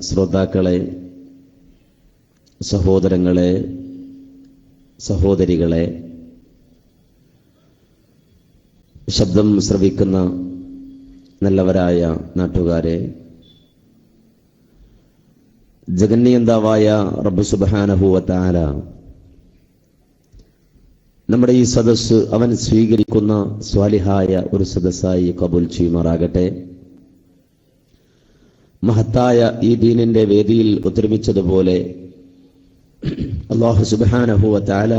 ശ്രോതാക്കളെ, സഹോദരങ്ങളെ, സഹോദരികളെ, ശബ്ദം ശ്രവിക്കുന്ന നല്ലവരായ നാട്ടുകാരെ, ജഗന്നിയന്താവായ റബ്ബ് സുബ്ഹാനഹു വ തആല നമ്മുടെ ഈ സദസ്സ് അവൻ സ്വീകരിക്കുന്ന സ്വാലിഹായ ഒരു സദസ്സായി കബൂൽ ചെയ്യുമാറാകട്ടെ. മഹത്തായ ഈ ദീനിന്റെ വേദിയിൽ ഒത്തൊരുമിച്ചതുപോലെ അല്ലാഹു സുബ്ഹാനഹു വ തആല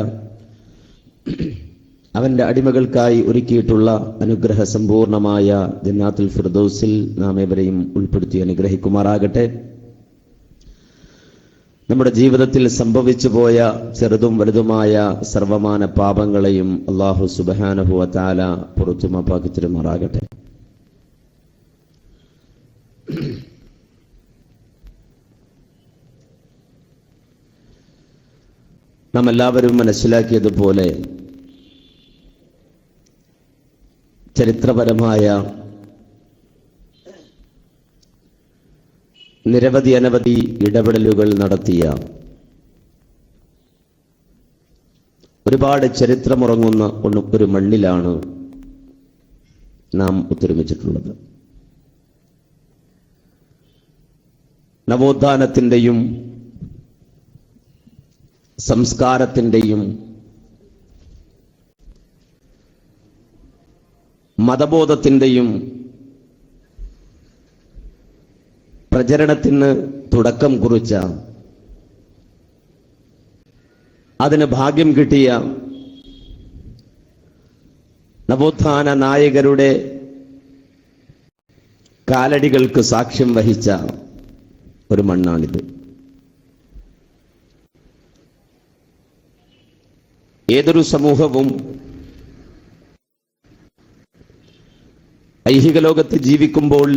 അവന്റെ അടിമകൾക്കായി ഒരുക്കിയിട്ടുള്ള അനുഗ്രഹ സമ്പൂർണമായ ജന്നാത്തുൽ ഫിർദൗസിൽ നാം ഏവരെയും ഉൾപ്പെടുത്തി അനുഗ്രഹിക്കുമാറാകട്ടെ. നമ്മുടെ ജീവിതത്തിൽ സംഭവിച്ചു പോയ ചെറുതും വലുതുമായ സർവമാന പാപങ്ങളെയും അല്ലാഹു സുബ്ഹാനഹു വ തആല പുറത്തു മാപ്പാക്കി തരുമാറാകട്ടെ. നാം എല്ലാവരും മനസ്സിലാക്കിയതുപോലെ ചരിത്രപരമായ നിരവധി അനവധി ഇടപെടലുകൾ നടത്തിയ ഒരുപാട് ചരിത്രമുറങ്ങുന്ന ഒരു മണ്ണിലാണ് നാം ഒത്തൊരുമിച്ചിട്ടുള്ളത്. നവോത്ഥാനത്തിന്റെയും സംസ്കാരത്തിന്റെയും മതബോധത്തിന്റെയും പ്രചരണത്തിന് തുടക്കം കുറിച്ച, അതിന് ഭാഗ്യം കിട്ടിയ നവോത്ഥാന നായകരുടെ കാലടികൾക്ക് സാക്ഷ്യം വഹിച്ച ഒരു മണ്ണാണിത്. ഏതൊരു സമൂഹവും ഐഹിക ലോകത്ത് ജീവിക്കുമ്പോൾ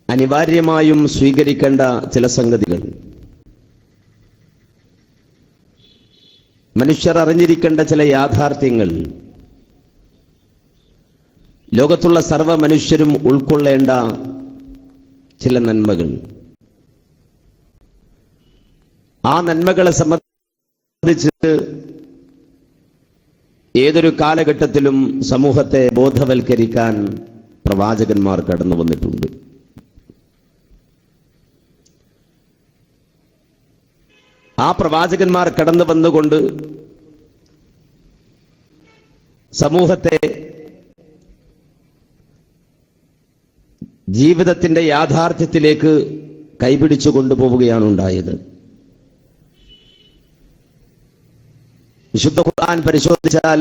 അനിവാര്യമായും സ്വീകരിക്കേണ്ട ചില സംഗതികൾ, മനുഷ്യർ അറിഞ്ഞിരിക്കേണ്ട ചില യാഥാർത്ഥ്യങ്ങൾ, ലോകത്തുള്ള സർവ്വ മനുഷ്യരും ഉൾക്കൊള്ളേണ്ട ചില നന്മകൾ, ആ നന്മകളെ സംബന്ധിച്ച് ഏതൊരു കാലഘട്ടത്തിലും സമൂഹത്തെ ബോധവൽക്കരിക്കാൻ പ്രവാചകന്മാർ കടന്നു വന്നിട്ടുണ്ട്. ആ പ്രവാചകന്മാർ കടന്നു വന്നുകൊണ്ട് സമൂഹത്തെ ജീവിതത്തിന്റെ യാഥാർത്ഥ്യത്തിലേക്ക് കൈപിടിച്ചു കൊണ്ടുപോവുകയാണ് ഉണ്ടായത്. വിശുദ്ധ ഖുർആൻ പരിശോധിച്ചാൽ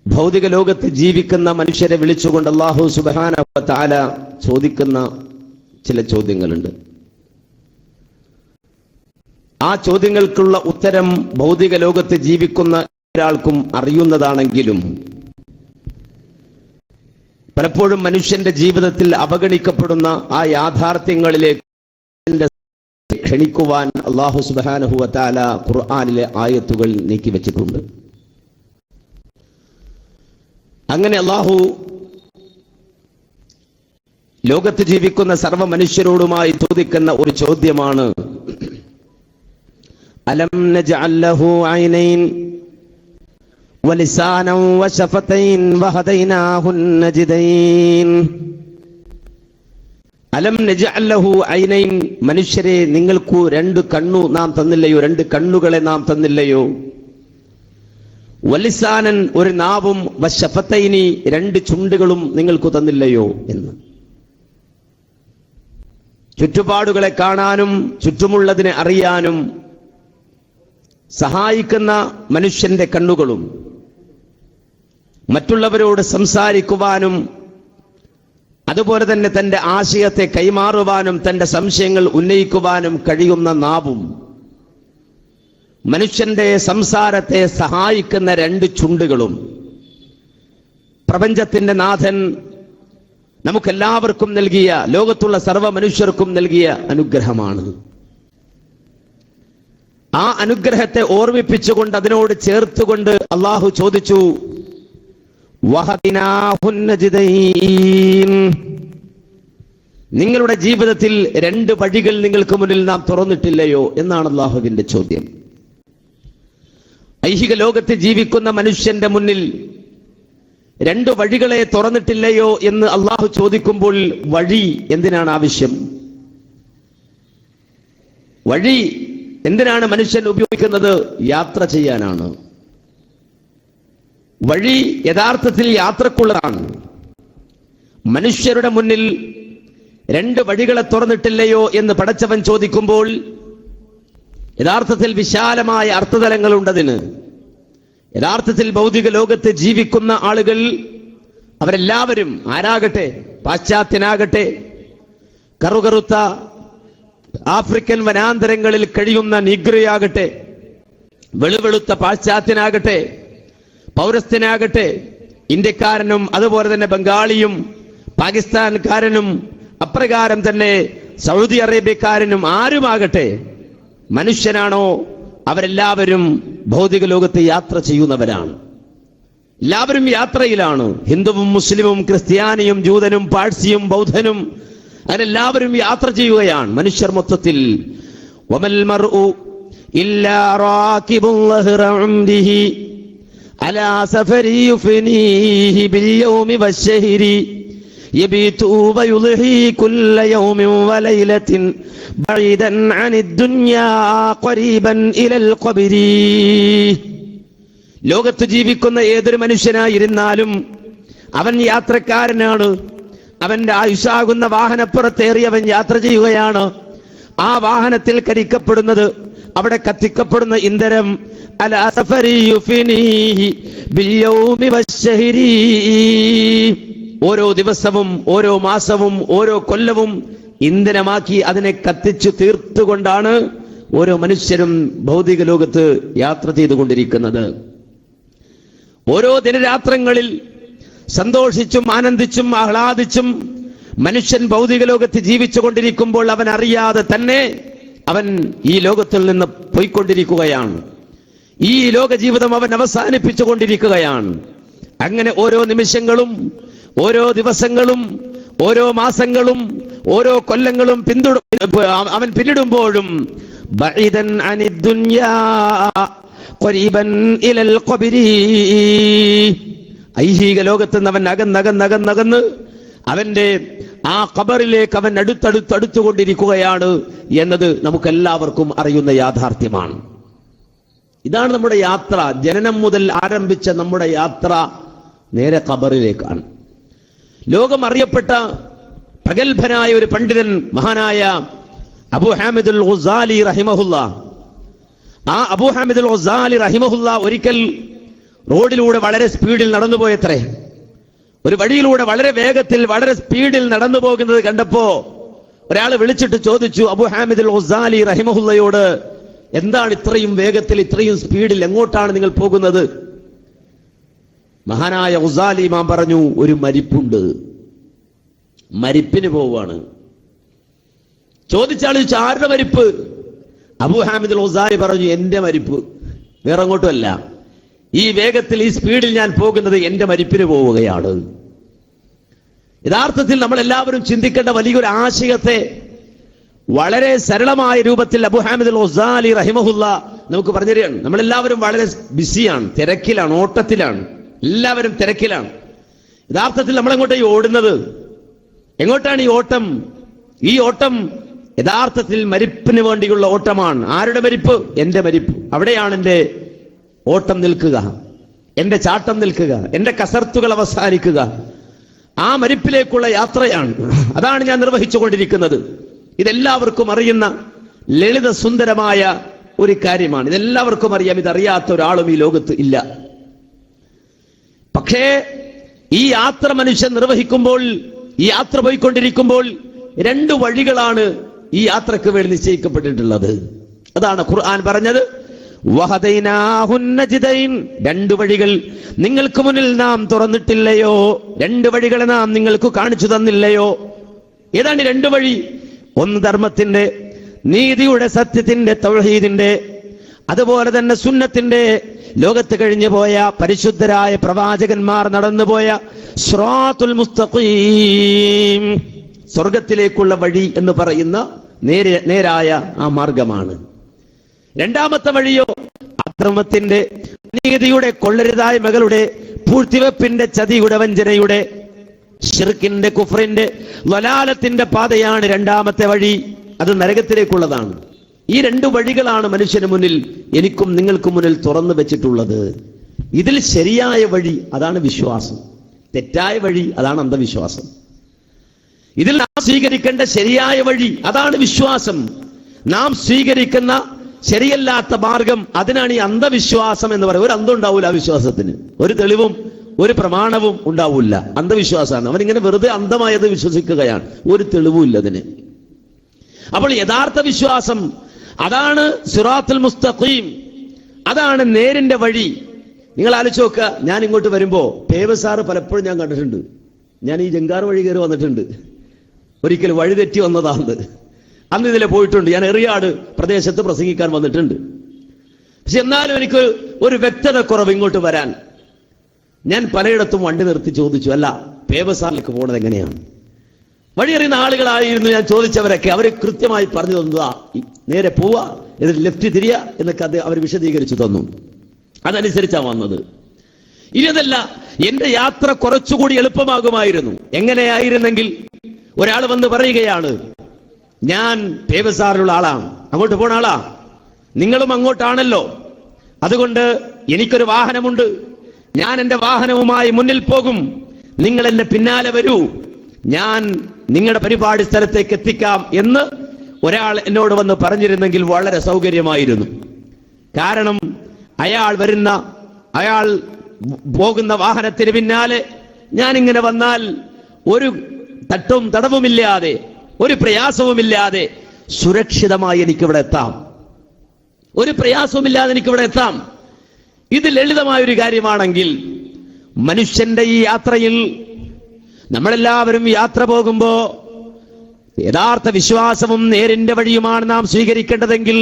ഭൗതിക ലോകത്ത് ജീവിക്കുന്ന മനുഷ്യരെ വിളിച്ചുകൊണ്ട് അല്ലാഹു സുബ്ഹാനഹു വ തആല ചോദിക്കുന്ന ചില ചോദ്യങ്ങളുണ്ട്. ആ ചോദ്യങ്ങൾക്കുള്ള ഉത്തരം ഭൗതിക ലോകത്ത് ജീവിക്കുന്ന ഒരാൾക്കും അറിയുന്നതാണെങ്കിലും പലപ്പോഴും മനുഷ്യന്റെ ജീവിതത്തിൽ അവഗണിക്കപ്പെടുന്ന ആ യാഥാർത്ഥ്യങ്ങളിലേക്ക് ക്ഷണിക്കുവാൻ അല്ലാഹു സുബ്ഹാനഹു വ തആല ഖുർആനിലെ ആയത്തുകൾ നീക്കിവെച്ചിട്ടുണ്ട്. അങ്ങനെ അല്ലാഹു ലോകത്ത് ജീവിക്കുന്ന സർവ്വ മനുഷ്യരോടുമായി ചോദിക്കുന്ന ഒരു ചോദ്യമാണ്, അലം നജ്അൽ ലഹു ഐനൈൻ വലിസാനൻ വശഫതൈൻ വഹദൈനാഹു നജ്ദൈൻ. അലം നജ്അൽ ലഹു ഐനൈൻ, മനുഷ്യരെ നിങ്ങൾക്ക് രണ്ട് കണ്ണു നാം തന്നില്ലയോ, രണ്ട് കണ്ണുകളെ നാം തന്നില്ലയോ, വലിസാനൻ ഒരു നാവും, വശഫതൈനി രണ്ട് ചുണ്ടുകളും നിങ്ങൾക്ക് തന്നില്ലയോ എന്ന്. ചുറ്റുപാടുകളെ കാണാനും ചുറ്റുമുള്ളതിനെ അറിയാനും സഹായിക്കുന്ന മനുഷ്യന്റെ കണ്ണുകളും മറ്റുള്ളവരോട് സംസാരിക്കുവാനും അതുപോലെ തന്നെ തന്റെ ആശയത്തെ കൈമാറുവാനും തന്റെ സംശയങ്ങൾ ഉന്നയിക്കുവാനും കഴിയുന്ന നാവും, മനുഷ്യന്റെ സംസാരത്തെ സഹായിക്കുന്ന രണ്ട് ചുണ്ടുകളും പ്രപഞ്ചത്തിന്റെ നാഥൻ നമുക്കെല്ലാവർക്കും നൽകിയ, ലോകത്തുള്ള സർവ്വ മനുഷ്യർക്കും നൽകിയ അനുഗ്രഹമാണ്. ആ അനുഗ്രഹത്തെ ഓർമ്മിപ്പിച്ചുകൊണ്ട് അതിനോട് ചേർത്തുകൊണ്ട് അള്ളാഹു ചോദിച്ചു, വഹദിനാഹുൻ നജ്ദൈൻ. നിങ്ങളുടെ ജീവിതത്തിൽ രണ്ട് വഴികൾ നിങ്ങൾക്ക് മുന്നിൽ നാം തുറന്നിട്ടില്ലയോ എന്നാണ് അല്ലാഹുവിന്റെ ചോദ്യം. ഐഹിക ലോകത്ത് ജീവിക്കുന്ന മനുഷ്യന്റെ മുന്നിൽ രണ്ട് വഴികളെ തുറന്നിട്ടില്ലയോ എന്ന് അല്ലാഹു ചോദിക്കുമ്പോൾ വഴി എന്തിനാണ് ആവശ്യം? വഴി എന്തിനാണ് മനുഷ്യൻ ഉപയോഗിക്കുന്നത്? യാത്ര ചെയ്യാനാണ്. വഴി യഥാർത്ഥത്തിൽ യാത്രക്കുള്ളതാണ്. മനുഷ്യരുടെ മുന്നിൽ രണ്ട് വഴികളെ തുറന്നിട്ടില്ലയോ എന്ന് പടച്ചവൻ ചോദിക്കുമ്പോൾ യഥാർത്ഥത്തിൽ വിശാലമായ അർത്ഥതലങ്ങളുണ്ടതിന്. യഥാർത്ഥത്തിൽ ഭൗതിക ലോകത്ത് ജീവിക്കുന്ന ആളുകൾ അവരെല്ലാവരും ആരാകട്ടെ, പാശ്ചാത്യനാകട്ടെ, കറുകറുത്ത ആഫ്രിക്കൻ വനാന്തരങ്ങളിൽ കഴിയുന്ന നീഗ്രയാകട്ടെ, വെളുവെളുത്ത പാശ്ചാത്യനാകട്ടെ, പൗരസ്ത്യനാകട്ടെ, ഇന്ത്യക്കാരനും അതുപോലെ തന്നെ ബംഗാളിയും പാകിസ്ഥാൻകാരനും അപ്രകാരം തന്നെ സൗദി അറേബ്യക്കാരനും ആരുമാകട്ടെ, മനുഷ്യനാണോ അവരെല്ലാവരും ഭൗതിക ലോകത്ത് യാത്ര ചെയ്യുന്നവരാണ്. എല്ലാവരും യാത്രയിലാണ്. ഹിന്ദുവും മുസ്ലിമും ക്രിസ്ത്യാനിയും ജൂതനും പാഴ്സിയും ബൗദ്ധനും അവരെല്ലാവരും യാത്ര ചെയ്യുകയാണ് മനുഷ്യർ മൊത്തത്തിൽ. വമൽ മർഉ ഇല്ലാ റാകിബുൽ ലഹ്റ ഉംദിഹി അലാ സഫരി യുഫ്നീഹി ബിൽ യൗമി വശഹരി يبيت ويضحي كل يوم وليلة بعيدا عن الدنيا قريبا إلى القبر. ലോകത്ത് ജീവിക്കുന്ന ഏതൊരു മനുഷ്യനായിരുന്നാലും അവൻ യാത്രക്കാരനാണ്. അവന്റെ ആയുസ്സാകുന്ന വാഹനപ്പുറത്തേറി അവൻ യാത്ര ചെയ്യുകയാണ്. ആ വാഹനത്തിൽ കരിക്കപ്പെടുന്നത്, അവിടെ കത്തിക്കപ്പെടുന്ന ഇന്ധനം അലാ സഫരി യുഫ്നീഹി ബിൽ യൗമി വശഹരി. ഓരോ ദിവസവും ഓരോ മാസവും ഓരോ കൊല്ലവും ഇന്ധനമാക്കി അതിനെ കത്തിച്ചു തീർത്തുകൊണ്ടാണ് ഓരോ മനുഷ്യരും ഭൗതിക ലോകത്ത് യാത്ര ചെയ്തുകൊണ്ടിരിക്കുന്നത്. ഓരോ ദിനരാത്രങ്ങളിൽ സന്തോഷിച്ചും ആനന്ദിച്ചും ആഹ്ലാദിച്ചും മനുഷ്യൻ ഭൗതിക ലോകത്ത് ജീവിച്ചു കൊണ്ടിരിക്കുമ്പോൾ അവൻ അറിയാതെ തന്നെ അവൻ ഈ ലോകത്തിൽ നിന്ന് പോയിക്കൊണ്ടിരിക്കുകയാണ്. ഈ ലോക ജീവിതം അവൻ അവസാനിപ്പിച്ചു കൊണ്ടിരിക്കുകയാണ്. അങ്ങനെ ഓരോ നിമിഷങ്ങളും ഓരോ ദിവസങ്ങളും ഓരോ മാസങ്ങളും ഓരോ കൊല്ലങ്ങളും അവൻ പിന്നിടുമ്പോഴും ബഈദൻ അനിദ് ദുനിയാ ഖരീബൻ ഇലൽ ഖബരി. ഐഹിക ലോകത്ത് നിന്ന് അവൻ അകന്നകന്ന് അവന്റെ ആ ഖബറിലേക്ക് അവൻ അടുത്തുകൊണ്ടിരിക്കുകയാണ് എന്നത് നമുക്കെല്ലാവർക്കും അറിയുന്ന യാഥാർത്ഥ്യമാണ്. ഇതാണ് നമ്മുടെ യാത്ര. ജനനം മുതൽ ആരംഭിച്ച നമ്മുടെ യാത്ര നേരെ ഖബറിലേക്കാണ്. ലോകം അറിയപ്പെട്ട പ്രഗത്ഭനായ ഒരു പണ്ഡിതൻ മഹാനായ അബൂ ഹാമിദുൽ ഗസാലി റഹിമഹുല്ലാ, ആ അബൂ ഹാമിദുൽ ഗസാലി റഹിമഹുല്ലാ ഒരിക്കൽ റോഡിലൂടെ വളരെ സ്പീഡിൽ നടന്നുപോയത്രേ. ഒരു വഴിയിലൂടെ വളരെ വേഗത്തിൽ വളരെ സ്പീഡിൽ നടന്നു പോകുന്നത് കണ്ടപ്പോ ഒരാൾ വിളിച്ചിട്ട് ചോദിച്ചു അബൂ ഹാമിദുൽ ഗസാലി റഹിമഹുല്ലയോട്, എന്താണ് ഇത്രയും വേഗത്തിൽ ഇത്രയും സ്പീഡിൽ, എങ്ങോട്ടാണ് നിങ്ങൾ പോകുന്നത്? മഹാനായ ഗസാലി ഇമാം പറഞ്ഞു, ഒരു മരിപ്പുണ്ട്, മരിപ്പിന് പോവാണ്. ചോദിച്ചാൽ ആരുടെ മരിപ്പ്? അബൂ ഹാമിദുൽ ഗസാലി പറഞ്ഞു, എന്റെ മരിപ്പ്, വേറെ അങ്ങോട്ടുമല്ല. ഈ വേഗത്തിൽ ഈ സ്പീഡിൽ ഞാൻ പോകുന്നത് എന്റെ മരിപ്പിന് പോവുകയാണ്. യഥാർത്ഥത്തിൽ നമ്മൾ എല്ലാവരും ചിന്തിക്കേണ്ട വലിയൊരു ആശയത്തെ വളരെ സരളമായ രൂപത്തിൽ അബൂ ഹാമിദുൽ ഗസാലി റഹിമഹുല്ലാ നമുക്ക് പറഞ്ഞു തരികയാണ്. നമ്മളെല്ലാവരും വളരെ ബിസിയാണ്, തിരക്കിലാണ്, ഓട്ടത്തിലാണ്, എല്ലാവരും തിരക്കിലാണ്. യഥാർത്ഥത്തിൽ നമ്മളെങ്ങോട്ടാണ് ഈ ഓടുന്നത്? എങ്ങോട്ടാണ് ഈ ഓട്ടം? ഈ ഓട്ടം യഥാർത്ഥത്തിൽ മരിപ്പിന് വേണ്ടിയുള്ള ഓട്ടമാണ്. ആരുടെ മരിപ്പ്? എന്റെ മരിപ്പ്. അവിടെയാണ് എന്റെ ഓട്ടം നിൽക്കുക, എന്റെ ചാട്ടം നിൽക്കുക, എന്റെ കസർത്തുകൾ അവസാനിക്കുക. ആ മരിപ്പിലേക്കുള്ള യാത്രയാണ്. അതാണ് ഞാൻ നിർവഹിച്ചുകൊണ്ടിരിക്കുന്നത്. ഇതെല്ലാവർക്കും അറിയുന്ന ലളിത സുന്ദരമായ ഒരു കാര്യമാണ്. ഇതെല്ലാവർക്കും അറിയാം. ഇതറിയാത്ത ഒരാളും ഈ ലോകത്ത് ഇല്ല. പക്ഷേ ഈ യാത്ര മനുഷ്യൻ നിർവഹിക്കുമ്പോൾ, ഈ യാത്ര പോയിക്കൊണ്ടിരിക്കുമ്പോൾ രണ്ട് വഴികളാണ് ഈ യാത്രക്ക് വേണ്ടി നിശ്ചയിക്കപ്പെട്ടിട്ടുള്ളത്. അതാണ് ഖുർആൻ പറഞ്ഞത്, വഹദൈനാഹുൻ നജ്ദൈൻ. രണ്ട് വഴികൾ നിങ്ങൾക്ക് മുന്നിൽ നാം തുറന്നിട്ടില്ലയോ? രണ്ട് വഴികളെ നാം നിങ്ങൾക്ക് കാണിച്ചു തന്നില്ലയോ? ഏതാണ് രണ്ട് വഴി? ഒന്ന് ധർമ്മത്തിന്റെ, നീതിയുടെ, സത്യത്തിന്റെ, തൗഹീദിന്റെ, അതുപോലെ തന്നെ സുന്നത്തിന്റെ ലോകത്ത് കഴിഞ്ഞു പോയ പരിശുദ്ധരായ പ്രവാചകന്മാർ നടന്നുപോയ സിറാത്തുൽ മുസ്തഖീം, സ്വർഗത്തിലേക്കുള്ള വഴി എന്ന് പറയുന്ന നേരായ ആ മാർഗമാണ്. രണ്ടാമത്തെ വഴിയോ അക്രമത്തിന്റെ, നീതിയുടെ, കൊള്ളരുതായ്മകളുടെ, പൂഴ്ത്തിവെപ്പിന്റെ, ചതിയുടെ, വഞ്ചനയുടെ, ശിർക്കിന്റെ, കുഫ്രിന്റെ, വലാലത്തിന്റെ പാതയാണ് രണ്ടാമത്തെ വഴി. അത് നരകത്തിലേക്കുള്ളതാണ്. ഈ രണ്ട് വഴികളാണ് മനുഷ്യന് മുന്നിൽ, എനിക്കും നിങ്ങൾക്കും മുന്നിൽ തുറന്നു വെച്ചിട്ടുള്ളത്. ഇതിൽ ശരിയായ വഴി അതാണ് വിശ്വാസം, തെറ്റായ വഴി അതാണ് അന്ധവിശ്വാസം. ഇതിൽ നാം സ്വീകരിക്കേണ്ട ശരിയായ വഴി അതാണ് വിശ്വാസം. നാം സ്വീകരിക്കുന്ന ശരിയല്ലാത്ത മാർഗം, അതിനാണ് ഈ അന്ധവിശ്വാസം എന്ന് പറയുന്നത്. ഒരു അന്തം ഉണ്ടാവൂല ആ വിശ്വാസത്തിന്, ഒരു തെളിവും ഒരു പ്രമാണവും ഉണ്ടാവില്ല. അന്ധവിശ്വാസമാണ്. അവനിങ്ങനെ വെറുതെ അന്ധമായത് വിശ്വസിക്കുകയാണ്, ഒരു തെളിവും ഇല്ല അതിന്. അപ്പോൾ യഥാർത്ഥ വിശ്വാസം അതാണ് സിറാത്തുൽ മുസ്തഖീം, അതാണ് നേരിന്റെ വഴി. നിങ്ങൾ ആലോചിച്ച് നോക്കുക, ഞാൻ ഇങ്ങോട്ട് വരുമ്പോ പേവസാറ് പലപ്പോഴും ഞാൻ കണ്ടിട്ടുണ്ട്. ഞാൻ ഈ ജങ്കാർ വഴി കയറി വന്നിട്ടുണ്ട്, ഒരിക്കൽ വഴി തെറ്റി വന്നതാണ്. അന്ന് ഇതിലെ പോയിട്ടുണ്ട്. ഞാൻ എറിയാട് പ്രദേശത്ത് പ്രസംഗിക്കാൻ വന്നിട്ടുണ്ട്. പക്ഷെ എന്നാലും എനിക്ക് ഒരു വ്യക്തത കുറവ് ഇങ്ങോട്ട് വരാൻ. ഞാൻ പലയിടത്തും വണ്ടി നിർത്തി ചോദിച്ചു, അല്ല പേവസാറിലേക്ക് പോണത് എങ്ങനെയാണ്? വഴിയറിയുന്ന ആളുകളായിരുന്നു ഞാൻ ചോദിച്ചവരൊക്കെ. അവർ കൃത്യമായി പറഞ്ഞു തന്നതാ, നേരെ പോവാ, എന്നിട്ട് ലെഫ്റ്റ് തിരിയ എന്നൊക്കെ അത് അവർ വിശദീകരിച്ചു തന്നു. അതനുസരിച്ചാണ് വന്നത്. ഇതല്ല, എന്റെ യാത്ര കുറച്ചുകൂടി എളുപ്പമാകുമായിരുന്നു. എങ്ങനെയായിരുന്നെങ്കിൽ, ഒരാൾ വന്ന് പറയുകയാണ്, ഞാൻ പേവസാറിലുള്ള ആളാണ്, അങ്ങോട്ട് പോണ ആളാ, നിങ്ങളും അങ്ങോട്ടാണല്ലോ, അതുകൊണ്ട് എനിക്കൊരു വാഹനമുണ്ട്, ഞാൻ എന്റെ വാഹനവുമായി മുന്നിൽ പോകും, നിങ്ങൾ എന്നെ പിന്നാലെ വരൂ, ഞാൻ നിങ്ങളുടെ പരിപാടി സ്ഥലത്തേക്ക് എത്തിക്കാം എന്ന് ഒരാൾ എന്നോട് വന്ന് പറഞ്ഞിരുന്നെങ്കിൽ വളരെ സൗകര്യമായിരുന്നു. കാരണം അയാൾ പോകുന്ന വാഹനത്തിന് പിന്നാലെ ഞാനിങ്ങനെ വന്നാൽ ഒരു തട്ടും തടവുമില്ലാതെ, ഒരു പ്രയാസവുമില്ലാതെ സുരക്ഷിതമായി എനിക്കിവിടെ എത്താം. ഒരു പ്രയാസവുമില്ലാതെ എനിക്കിവിടെ എത്താം. ഇത് ലളിതമായൊരു കാര്യമാണെങ്കിൽ, മനുഷ്യന്റെ ഈ യാത്രയിൽ നമ്മളെല്ലാവരും യാത്ര പോകുമ്പോ യഥാർത്ഥ വിശ്വാസവും നേരിന്റെ വഴിയുമാണ് നാം സ്വീകരിക്കേണ്ടതെങ്കിൽ,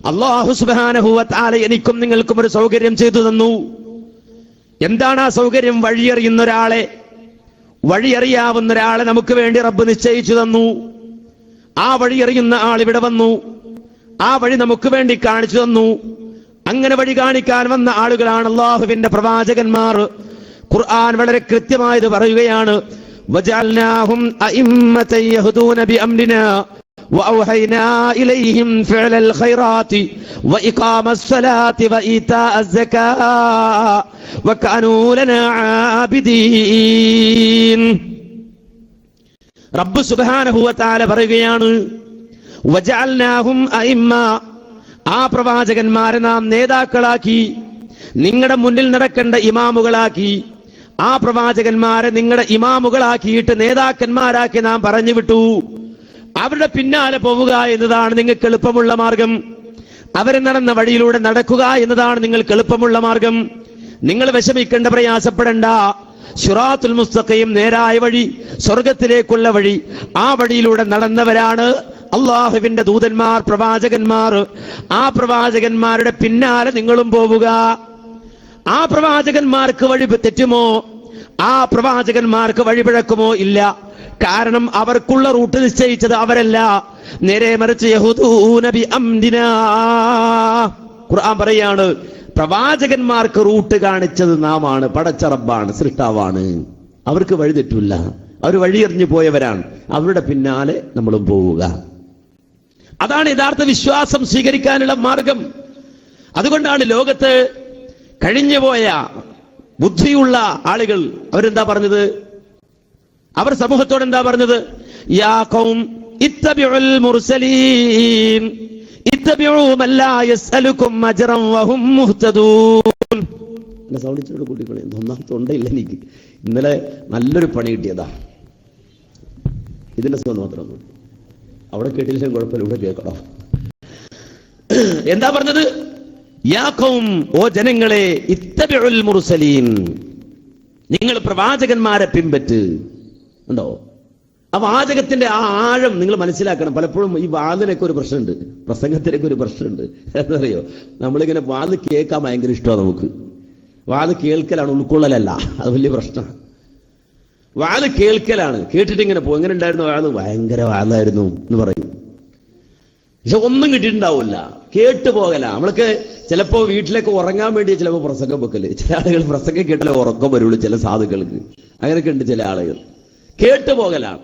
അല്ലാഹു സുബ്ഹാനഹു വ തആല എനിക്കും നിങ്ങൾക്കും ഒരു സൗകര്യം ചെയ്തു തന്നു. എന്താണ് ആ സൗകര്യം? വഴിയറിയാവുന്ന ഒരാളെ നമുക്ക് വേണ്ടി റബ്ബ് നിശ്ചയിച്ചു തന്നു. ആ വഴിയറിയുന്ന ആൾ ഇവിടെ വന്നു, ആ വഴി നമുക്ക് വേണ്ടി കാണിച്ചു തന്നു. അങ്ങനെ വഴി കാണിക്കാൻ വന്ന ആളുകളാണ് അല്ലാഹുവിന്റെ പ്രവാചകന്മാർ. ഖുർആൻ വളരെ കൃത്യമായത് പറയുകയാണ്, വജഅൽനാഹും അഇമ്മതൻ യഹ്ദൂന ബിഅംരിനാ വഔഹൈനാ ഇലൈഹിം ഫിഅലൽ ഖൈറാത്തി വഇഖാമസ് സ്വലാത്തി വഈതാഅസ് സകാ വകാനൂ ലനാ ആബിദീൻ. റബ്ബ് സുബ്ഹാനഹു വ തആല പറയുകയാണ്, വജഅൽനാഹും അഇമ്മ, ആ പ്രവാചകന്മാരെ നാം നേതാക്കളാക്കി, നിങ്ങളുടെ മുന്നിൽ നടക്കേണ്ട ഇമാമുകളാക്കി. ആ പ്രവാചകന്മാരെ നിങ്ങളുടെ ഇമാമുകളാക്കിയിട്ട് നേതാക്കന്മാരാക്കി നാം പറഞ്ഞു വിട്ടു. അവരുടെ പിന്നാലെ പോവുക എന്നതാണ് നിങ്ങൾക്ക് എളുപ്പമുള്ള മാർഗം. അവർ നടന്ന വഴിയിലൂടെ നടക്കുക എന്നതാണ് നിങ്ങൾക്ക് എളുപ്പമുള്ള മാർഗം. നിങ്ങൾ വിഷമിക്കേണ്ട, പ്രയാസപ്പെടേണ്ട. സിറാത്തുൽ മുസ്തഖീം, നേരായ വഴി, സ്വർഗത്തിലേക്കുള്ള വഴി, ആ വഴിയിലൂടെ നടന്നവരാണ് അല്ലാഹുവിന്റെ ദൂതന്മാർ, പ്രവാചകന്മാർ. ആ പ്രവാചകന്മാരുടെ പിന്നാലെ നിങ്ങളും പോവുക. ആ പ്രവാചകന്മാർക്ക് വഴി തെറ്റുമോ? ആ പ്രവാചകന്മാർക്ക് വഴിപിഴക്കുമോ? ഇല്ല. കാരണം അവർക്കുള്ള റൂട്ട് നിശ്ചയിച്ചത് അവരല്ല, നേരെ മറിച്ച് യഹൂദൂന ബിഅംരിനാ. ഖുർആൻ പറയാണ്, പ്രവാചകന്മാർക്ക് റൂട്ട് കാണിച്ചത് നാമാണ്, പടച്ച റബ്ബാണ്, സൃഷ്ടാവാണ്. അവർക്ക് വഴി തെറ്റില്ല, അവർ വഴിയെറിഞ്ഞു പോയവരാണ്. അവരുടെ പിന്നാലെ നമ്മളും പോവുക. അതാണ് യഥാർത്ഥ വിശ്വാസം സ്വീകരിക്കാനുള്ള മാർഗം. അതുകൊണ്ടാണ് ലോകത്ത് കഴിഞ്ഞുപോയ ബുദ്ധിയുള്ള ആളുകൾ അവരെന്താ പറഞ്ഞത്? അവർ സമൂഹത്തോട് എന്താ പറഞ്ഞത്? യാ ഖൗം ഇത്തബിഉൽ മുർസലീൻ ഇത്തബിഉ മൻ ലാ യസ്അലുകും അജ്റൻ വഹും മുഹ്തദൂൻ. സൗണ്ടിച്ചോട് കൂട്ടിക്കളെ, ഒന്നാം തൊണ്ടയില്ല എനിക്ക്. ഇന്നലെ നല്ലൊരു പണി കിട്ടിയതാ. ഇതിന്റെ സുഖം മാത്രം അവിടെ കേട്ടില്ലെങ്കിലും കുഴപ്പമില്ല, ഇവിടെ കേൾക്കണം. എന്താ പറഞ്ഞത്? യാ ഖൗം, ഓ ജനങ്ങളെ, ഇത്തബിഉൽ മുർസലീൻ, നിങ്ങൾ പ്രവാചകന്മാരെ പിൻപറ്റ്. ഉണ്ടോ? ആ വാചകത്തിന്റെ ആ ആഴം നിങ്ങൾ മനസ്സിലാക്കണം. പലപ്പോഴും ഈ വാതിനൊക്കെ ഒരു പ്രശ്നമുണ്ട്, പ്രസംഗത്തിനൊക്കെ ഒരു പ്രശ്നമുണ്ട്. എന്തറിയോ, നമ്മളിങ്ങനെ വാത് കേൾക്കാൻ ഭയങ്കര ഇഷ്ടമാണ് നമുക്ക്. വാത് കേൾക്കലാണ്, ഉൾക്കൊള്ളലല്ല. അത് വലിയ പ്രശ്നമാണ്. വാത് കേൾക്കലാണ്. കേട്ടിട്ട് ഇങ്ങനെ പോകും, എങ്ങനെ ഉണ്ടായിരുന്നു വാത്, ഭയങ്കര വാതായിരുന്നു എന്ന് പറയും. പക്ഷെ ഒന്നും കിട്ടിയിട്ടുണ്ടാവില്ല, കേട്ടു പോകല. നമ്മൾക്ക് ചിലപ്പോ വീട്ടിലേക്ക് ഉറങ്ങാൻ വേണ്ടി ചിലപ്പോൾ പ്രസംഗം വെക്കല്. ചില ആളുകൾ പ്രസംഗം കേട്ടാലേ ഉറക്കം വരുള്ളൂ, ചില സാധുക്കൾക്ക് അങ്ങനെയൊക്കെ ഉണ്ട്. ചില ആളുകൾ കേട്ടു പോകലാണ്.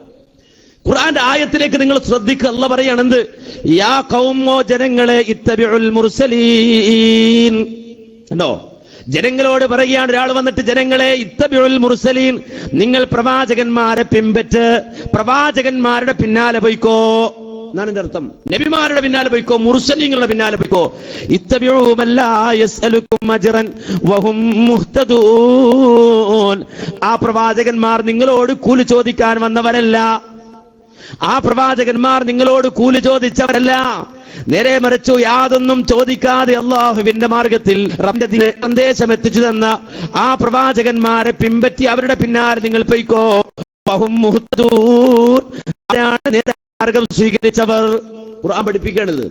ഖുർആന്റെ ആയത്തിലേക്ക് നിങ്ങൾ ശ്രദ്ധിക്കുക. അല്ലാഹു പറയാണെന്ത്, യാ ഖൗമോ, ജനങ്ങളെ, ഇത്തബിഉൽ മുർസലീൻ. കണ്ടോ, ജനങ്ങളോട് പറയുകയാണ്. ഒരാൾ വന്നിട്ട്, ജനങ്ങളെ, ഇത്തബിഉൽ മുർസലീൻ, നിങ്ങൾ പ്രവാചകന്മാരെ പിൻപറ്റ്, പ്രവാചകന്മാരുടെ പിന്നാലെ പോയിക്കോ എന്നാണ് എന്റെ അർത്ഥം. നബിമാരുടെ പിന്നാലെ പോയിക്കോ, മുർസലീങ്ങളുടെ പിന്നാലെ പോയിക്കോ. ഇത്തബിഉ മൻ ലാ യസ്അലുകും അജ്റൻ വഹും മുഹ്തദൂൻ. ആ പ്രവാചകന്മാർ നിങ്ങളോട് കൂലി ചോദിക്കാൻ വന്നവരല്ല. ആ പ്രവാചകന്മാർ നിങ്ങളോട് കൂലി ചോദിച്ചവരല്ല. നേരെ മറിച്ചു യാതൊന്നും ചോദിക്കാതെ അള്ളാഹുവിന്റെ മാർഗത്തിൽ റബ്ബിന്റെ സന്ദേശം എത്തിച്ചു തന്ന ആ പ്രവാചകന്മാരെ പിൻപറ്റി അവരുടെ പിന്നാലെ നിങ്ങൾ പോയിക്കോ. വഹും മുഹ്തദൂൻ, മാർഗം സ്വീകരിച്ചവർ. ഖുർആൻ പഠിപ്പിക്കേണ്ടത്.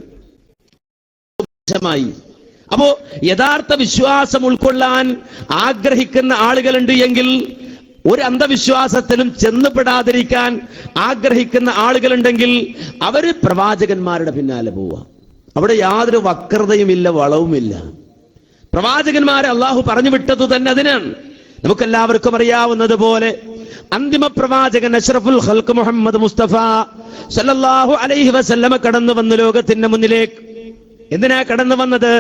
അപ്പോ യഥാർത്ഥ വിശ്വാസം ഉൾക്കൊള്ളാൻ ആഗ്രഹിക്കുന്ന ആളുകളുണ്ട് എങ്കിൽ, ഒരു അന്ധവിശ്വാസത്തിലും ചെന്നുപെടാതിരിക്കാൻ ആഗ്രഹിക്കുന്ന ആളുകളുണ്ടെങ്കിൽ അവര് പ്രവാചകന്മാരുടെ പിന്നാലെ പോവുക. അവിടെ യാതൊരു വക്രതയുമില്ല, വളവുമില്ല. പ്രവാചകന്മാരെ അള്ളാഹു പറഞ്ഞു വിട്ടത് തന്നെ അതിനാണ്. നമുക്കെല്ലാവർക്കും അറിയാവുന്നത് പോലെ അന്തിമ പ്രവാചകൻ അഷ്റഫുൽ ഖൽഖ് മുഹമ്മദ് മുസ്തഫ സല്ലല്ലാഹു അലൈഹി വസല്ലമ കടന്നു വന്ന ലോകത്തിന്റെ മുന്നിലേക്ക്. എന്തിനാ കടന്നു വന്നത്?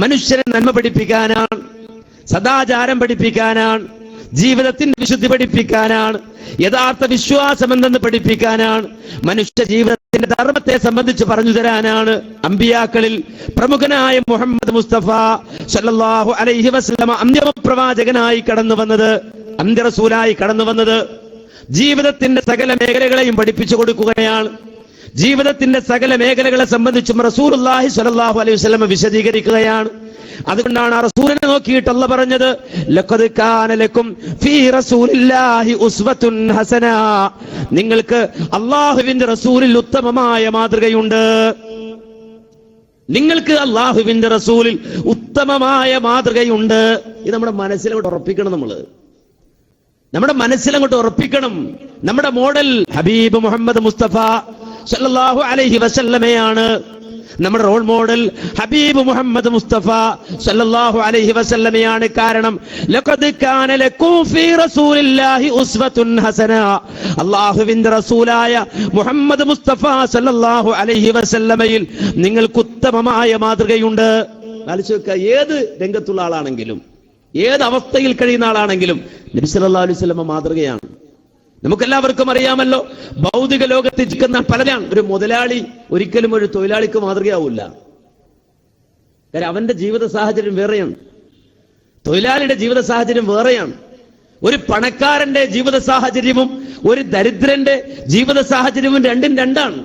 മനുഷ്യനെ നന്മ പഠിപ്പിക്കാനാണ്, സദാചാരം പഠിപ്പിക്കാനാണ്, ജീവിതത്തിന്റെ വിശുദ്ധി പഠിപ്പിക്കാനാണ്, യഥാർത്ഥ വിശ്വാസം എന്തെന്ന് പഠിപ്പിക്കാനാണ്, മനുഷ്യ ജീവിതത്തിന്റെ ധർമ്മത്തെ സംബന്ധിച്ച് പറഞ്ഞു തരാനാണ്. അമ്പിയാക്കളിൽ പ്രമുഖനായ മുഹമ്മദ് മുസ്തഫ സല്ലല്ലാഹു അലൈഹി വസല്ലമ അന്തിമ പ്രവാചകനായി കടന്നു വന്നത്, അന്ത്യറസൂലായി കടന്നു വന്നത് ജീവിതത്തിന്റെ സകല മേഖലകളെയും പഠിപ്പിച്ചു കൊടുക്കുകയാണ്. ജീവിതത്തിന്റെ സകല മേഖലകളെ സംബന്ധിച്ചും റസൂലുള്ളാഹി സ്വല്ലല്ലാഹു അലൈഹി വസല്ലം വിശദീകരിക്കുകയാണ്. അതുകൊണ്ടാണ് ആ റസൂലിനെ നോക്കിയിട്ട് അല്ലാഹു പറഞ്ഞത്, ലഖദ് കാന ലക്കും ഫീ റസൂലില്ലാഹി ഉസ്വത്തുൻ ഹസന. നിങ്ങൾക്ക് അല്ലാഹുവിന്റെ റസൂലിൽ ഉത്തമമായ മാതൃകയുണ്ട്. നിങ്ങൾക്ക് അല്ലാഹുവിന്റെ റസൂലിൽ ഉത്തമമായ മാതൃകയുണ്ട്. ഇത് നമ്മുടെ മനസ്സിലോട്ട് ഉറപ്പിക്കണം. നമ്മുടെ മനസ്സിലങ്ങോട്ട് ഉറപ്പിക്കണം. നമ്മുടെ മോഡൽ ഹബീബ് മുഹമ്മദ് മുസ്തഫ സല്ലല്ലാഹു അലൈഹി വസല്ലമയാണ്. നമ്മുടെ റോൾ മോഡൽ ഹബീബ് മുഹമ്മദ് മുസ്തഫ സല്ലല്ലാഹു അലൈഹി വസല്ലമയാണ്. കാരണം ലഖദ് കാന ലക്കും ഫീ റസൂലില്ലാഹി ഉസ്വത്തുൻ ഹസന. അല്ലാഹുവിന്റെ റസൂലായ മുഹമ്മദ് മുസ്തഫ സല്ലല്ലാഹു അലൈഹി വസല്ലമയിൽ നിങ്ങൾക്ക് ഉത്തമമായ മാതൃകയുണ്ട്. ആലോചിക്കുക, ഏത് രംഗത്തുള്ള ആളാണെങ്കിലും, ഏത് അവസ്ഥയിൽ കഴിയുന്ന ആളാണെങ്കിലും നബി സല്ലല്ലാഹു അലൈഹി വസല്ലമ മാതൃകയാണ്. നമുക്കെല്ലാവർക്കും അറിയാമല്ലോ, ഭൗതിക ലോകത്ത് ജീവിക്കുന്ന പലരാണ്. ഒരു മുതലാളി ഒരിക്കലും ഒരു തൊഴിലാളിക്ക് മാതൃകയാവില്ല. കാര്യം അവന്റെ ജീവിത സാഹചര്യം വേറെയാണ്, തൊഴിലാളിയുടെ ജീവിത സാഹചര്യം വേറെയാണ്. ഒരു പണക്കാരന്റെ ജീവിത സാഹചര്യവും ഒരു ദരിദ്രന്റെ ജീവിത സാഹചര്യവും രണ്ടും രണ്ടാണ്.